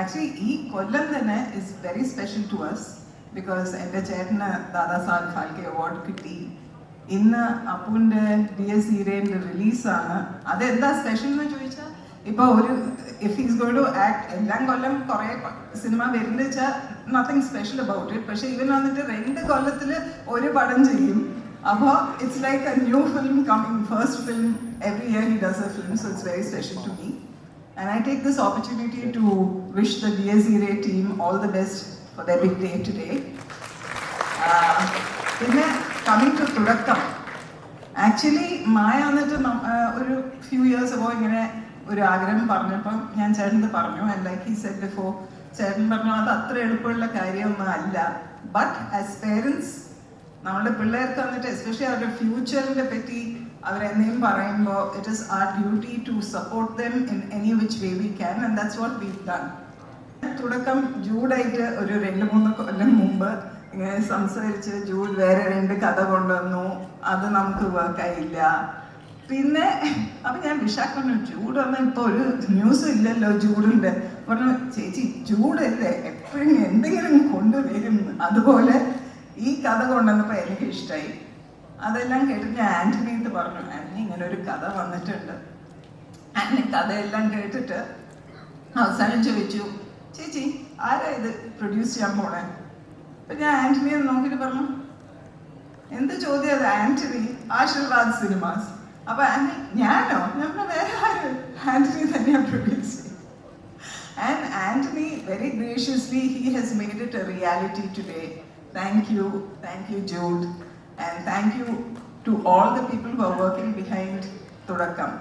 Actually ഈ കൊല്ലം തന്നെ is very special to us because എൻ്റെ ചേട്ടന് ദാദാ സാഹേബ് ഫാൽക്കെ അവാർഡ് കിട്ടി. ഇന്ന് അപ്പുവിൻ്റെ DS ഹീറോയിൻ്റെ റിലീസാണ്. അതെന്താ സ്പെഷ്യൽ എന്ന് ചോദിച്ചാൽ ഇപ്പോൾ ഒരു if is going to act എല്ലാം കൊല്ലം കുറേ സിനിമ വരുന്നത് വെച്ചാൽ നത്തിങ് സ്പെഷ്യൽ അബൌട്ട് ഇറ്റ്. പക്ഷേ ഇവൻ വന്നിട്ട് 2 കൊല്ലത്തിൽ ഒരു പടം ചെയ്യും. അപ്പോൾ it's like A new film coming, first film every year he does a film, so it's very special to me. And I take this opportunity to wish the DS Hero team all the best for their big day today. പിന്നെ coming to തുടക്കം, actually മായ വന്നിട്ട് ഒരു few years ago ഇങ്ങനെ ഒരു ആഗ്രഹം പറഞ്ഞപ്പം ഞാൻ ചേട്ടന് പറഞ്ഞു. And like he said before, ചേട്ടൻ പറഞ്ഞു അത് അത്ര എളുപ്പമുള്ള കാര്യമൊന്നും അല്ല. ബട്ട് ആസ് പേരൻസ് നമ്മുടെ പിള്ളേർക്ക് വന്നിട്ട് എസ്പെഷ്യലി അവരുടെ ഫ്യൂച്ചറിനെ പറ്റി അവരെന്തെങ്കിലും പറയുമ്പോൾ it is our duty to support them in any which way we can, and that's what we done. തുടക്കം ജൂഡായിട്ട് ഒരു 2-3 കൊല്ലം മുമ്പ് ഇങ്ങനെ സംസാരിച്ച് ജൂഡ് വേറെ 2 കഥ കൊണ്ടുവന്നു, അത് നമുക്ക് വർക്കായില്ല. പിന്നെ അപ്പം ഞാൻ വിശാഖ ജൂഡ് വന്നാൽ ഇപ്പോൾ ഒരു ന്യൂസും ഇല്ലല്ലോ ജൂഡിൻ്റെ. പറഞ്ഞു ചേച്ചി ജൂഡല്ലേ എപ്പോഴും എന്തെങ്കിലും കൊണ്ടുവരും. അതുപോലെ ഈ കഥ കൊണ്ടുവന്നപ്പോൾ എനിക്ക് ഇഷ്ടമായി. അതെല്ലാം കേട്ടിട്ട് ഞാൻ ആൻ്റണിയിട്ട് പറഞ്ഞു, ആൻ്റണി ഇങ്ങനെ ഒരു കഥ വന്നിട്ടുണ്ട്. ആൻ്റണി കഥയെല്ലാം കേട്ടിട്ട് അവസാനം ചോദിച്ചു, ചേച്ചി ആരാ ഇത് പ്രൊഡ്യൂസ് ചെയ്യാൻ പോണേ? അപ്പം ഞാൻ ആൻ്റണിയെ നോക്കിയിട്ട് പറഞ്ഞു, എന്ത് ചോദ്യം അത് ആൻ്റണി, ആശീർവാദ് സിനിമാസ്. അപ്പം ആൻ്റണി ഞാനോ? ഞാൻ വേറെ ആര്? ആൻ്റണി തന്നെയാണ് പ്രൊഡ്യൂസ് ചെയ്യും. And Antony very graciously he has made it a reality today. Thank you Jude, and thank you to all the people who are working behind Tudakam.